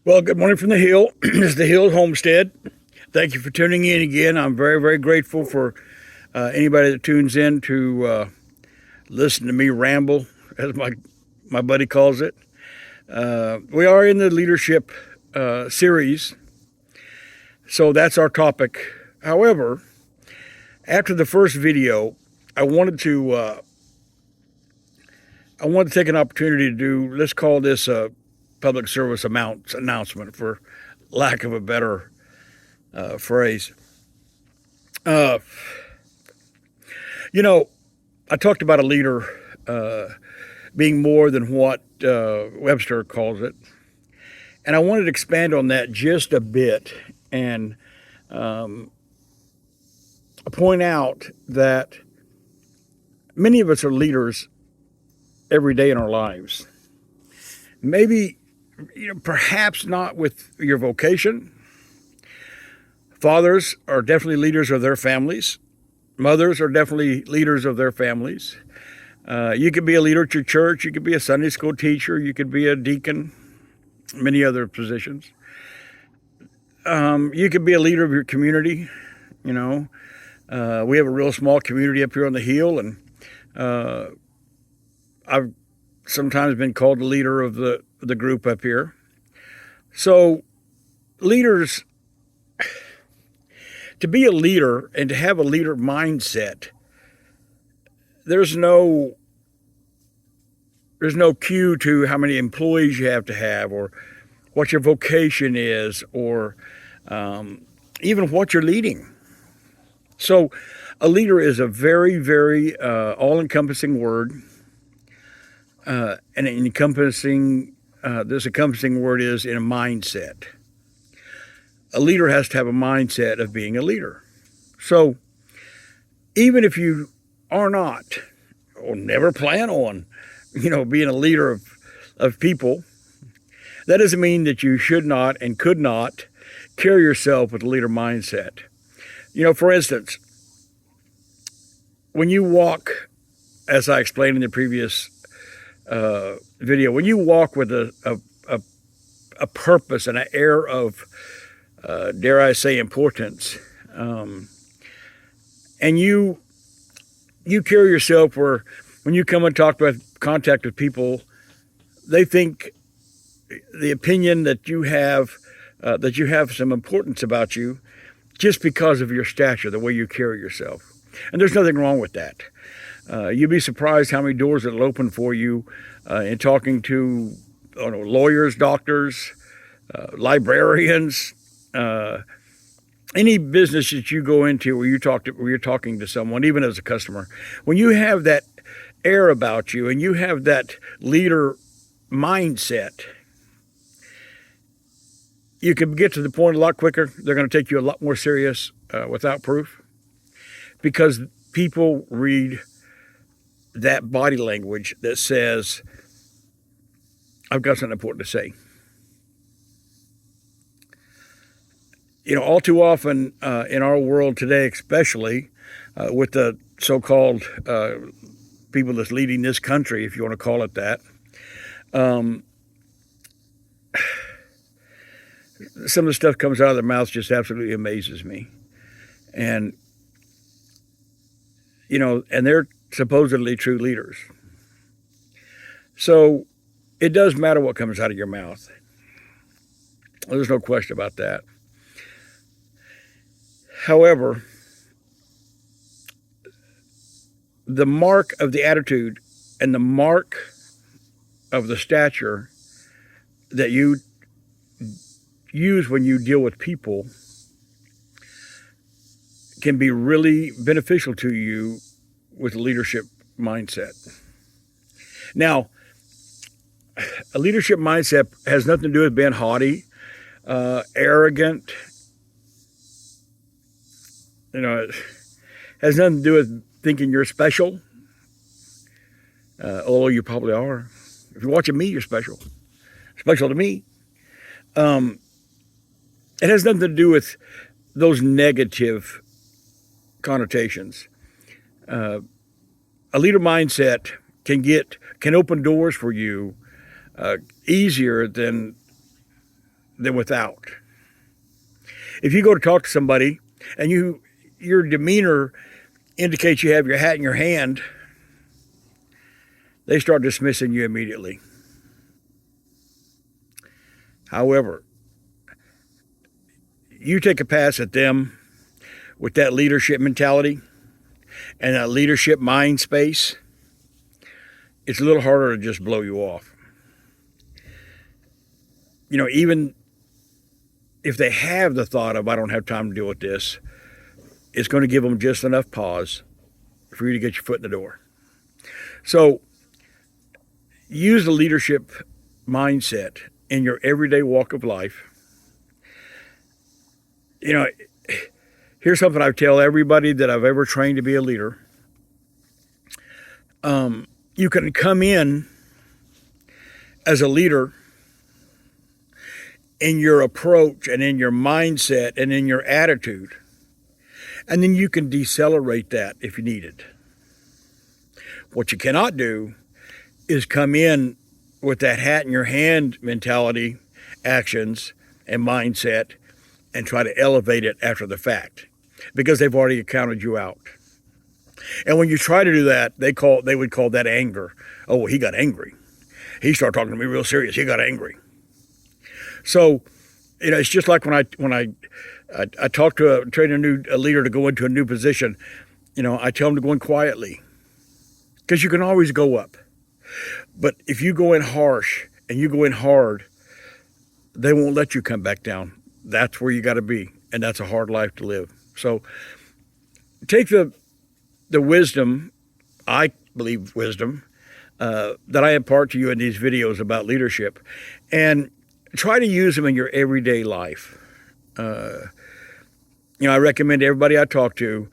Well, good morning from the Hill. This is the Hill Homestead. Thank you for tuning in again. I'm very, very grateful for anybody that tunes in to listen to me ramble, as my buddy calls it. We are in the leadership series, so that's our topic. However, after the first video, I wanted to take an opportunity to do, let's call this a public service announcement, for lack of a better phrase. Uh, I talked about a leader being more than what Webster calls it, and I wanted to expand on that just a bit and point out that many of us are leaders every day in our lives. Maybe, perhaps not with your vocation. Fathers are definitely leaders of their families. Mothers are definitely leaders of their families. You could be a leader at your church. You could be a Sunday school teacher. You could be a deacon, many other positions. You could be a leader of your community. We have a real small community up here on the Hill, and I've sometimes been called the leader of the group up here. So leaders, to be a leader and to have a leader mindset, there's no cue to how many employees you have to have, or what your vocation is, or even what you're leading. So a leader is a very, very all-encompassing word. And this encompassing word is in a mindset. A leader has to have a mindset of being a leader. So even if you are not, or never plan on, being a leader of people, that doesn't mean that you should not and could not carry yourself with a leader mindset. For instance, when you walk, as I explained in the previous video, when you walk with a purpose and an air of, dare I say, importance, and you carry yourself where when you come and contact with people, they think the opinion that you have some importance about you just because of your stature, the way you carry yourself. And there's nothing wrong with that. You'd be surprised how many doors it'll open for you in talking to lawyers, doctors, librarians, any business that you go into where you're talking to someone, even as a customer. When you have that air about you and you have that leader mindset, you can get to the point a lot quicker. They're going to take you a lot more serious without proof, because people read that body language that says, I've got something important to say. All too often in our world today, especially with the so-called people that's leading this country, if you want to call it that, some of the stuff comes out of their mouths just absolutely amazes me. And, and they're supposedly true leaders. So it does matter what comes out of your mouth. There's no question about that. However, the mark of the attitude and the mark of the stature that you use when you deal with people can be really beneficial to you with a leadership mindset. Now, a leadership mindset has nothing to do with being haughty, arrogant. It has nothing to do with thinking you're special, although you probably are. If you're watching me, you're special to me. It has nothing to do with those negative connotations. A leader mindset can open doors for you easier than than without. If you go to talk to somebody and your demeanor indicates you have your hat in your hand, they start dismissing you immediately. However, you take a pass at them with that leadership mentality and that leadership mind space, it's a little harder to just blow you off. Even if they have the thought of, I don't have time to deal with this, it's going to give them just enough pause for you to get your foot in the door. So use the leadership mindset in your everyday walk of life. Here's something I tell everybody that I've ever trained to be a leader. You can come in as a leader in your approach and in your mindset and in your attitude. And then you can decelerate that if you need it. What you cannot do is come in with that hat in your hand mentality, actions, and mindset and try to elevate it after the fact, because they've already counted you out. And when you try to do that, they would call that anger. Oh, he got angry. He started talking to me real serious. He got angry. So, it's just like when I talk to train a leader to go into a new position. I tell them to go in quietly, because you can always go up. But if you go in harsh and you go in hard, they won't let you come back down. That's where you got to be, and that's a hard life to live. So take the wisdom, I believe wisdom, that I impart to you in these videos about leadership, and try to use them in your everyday life. I recommend everybody I talk to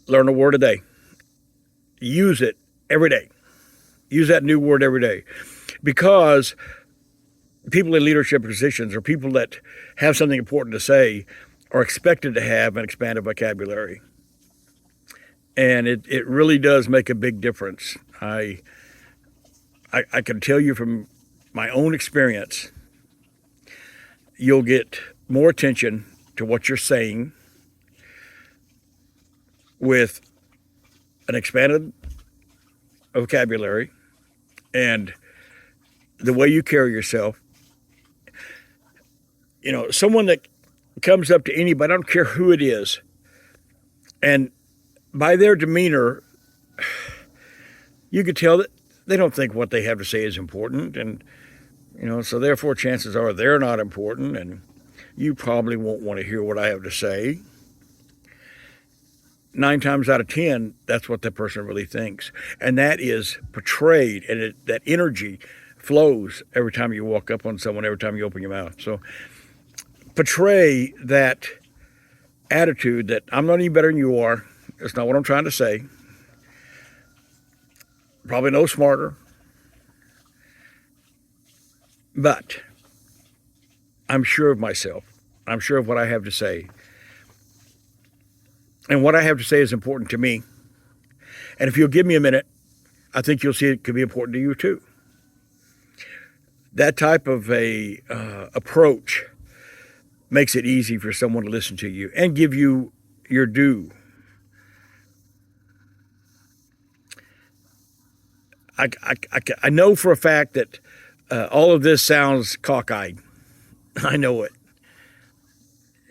learn a word a day. Use it every day. Use that new word every day, because people in leadership positions, or people that have something important to say, are expected to have an expanded vocabulary. And it really does make a big difference. I can tell you from my own experience, you'll get more attention to what you're saying with an expanded vocabulary and the way you carry yourself. Someone that comes up to anybody, I don't care who it is, and by their demeanor, you could tell that they don't think what they have to say is important, and so therefore chances are they're not important, and you probably won't want to hear what I have to say. 9 times out of 10, that's what that person really thinks, and that is portrayed, and that energy flows every time you walk up on someone, every time you open your mouth. So portray that attitude that I'm not any better than you are. That's not what I'm trying to say. Probably no smarter. But I'm sure of myself. I'm sure of what I have to say. And what I have to say is important to me. And if you'll give me a minute, I think you'll see it could be important to you too. That type of a approach makes it easy for someone to listen to you and give you your due. I know for a fact that all of this sounds cockeyed. I know it.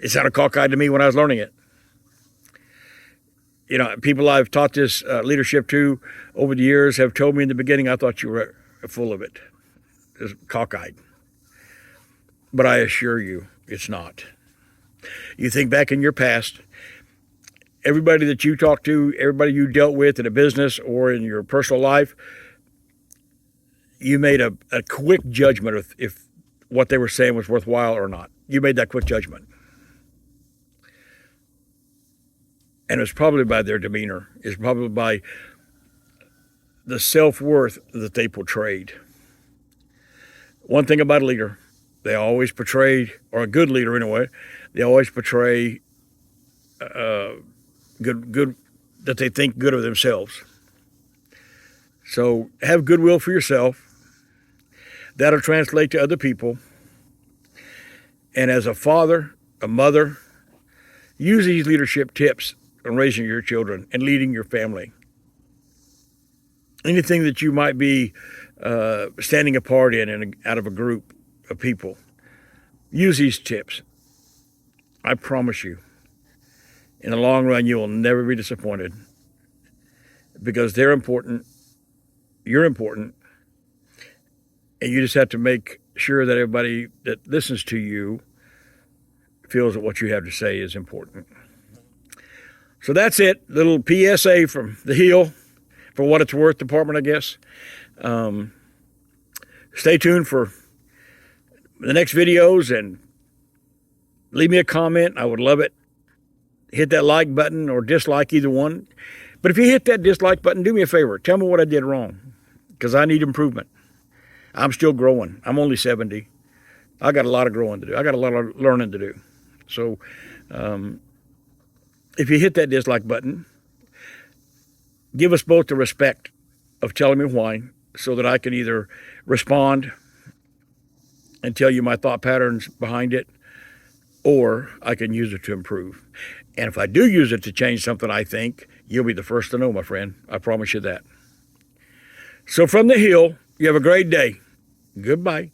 It sounded cockeyed to me when I was learning it. People I've taught this leadership to over the years have told me in the beginning, I thought you were full of it. It's cockeyed. But I assure you, it's not. You think back in your past, everybody that you talked to, everybody you dealt with in a business or in your personal life, you made a quick judgment if what they were saying was worthwhile or not. You made that quick judgment. And it was probably by their demeanor. It's probably by the self-worth that they portrayed. One thing about a leader, they always portray, or a good leader anyway, they always portray good that they think good of themselves. So have goodwill for yourself. That'll translate to other people. And as a father, a mother, use these leadership tips on raising your children and leading your family. Anything that you might be standing apart out of a group of people, use these tips. I promise you, in the long run, you will never be disappointed because they're important, you're important, and you just have to make sure that everybody that listens to you feels that what you have to say is important. So that's it. Little PSA from the Hill, for what it's worth, department, I guess. Stay tuned for the next videos and leave me a comment. I would love it. Hit that like button or dislike, either one. But if you hit that dislike button, do me a favor. Tell me what I did wrong, because I need improvement. I'm still growing. I'm only 70. I got a lot of growing to do. I got a lot of learning to do. So if you hit that dislike button, give us both the respect of telling me why, so that I can either respond and tell you my thought patterns behind it, or I can use it to improve. And if I do use it to change something, I think, you'll be the first to know, my friend. I promise you that. So from the Hill, you have a great day. Goodbye.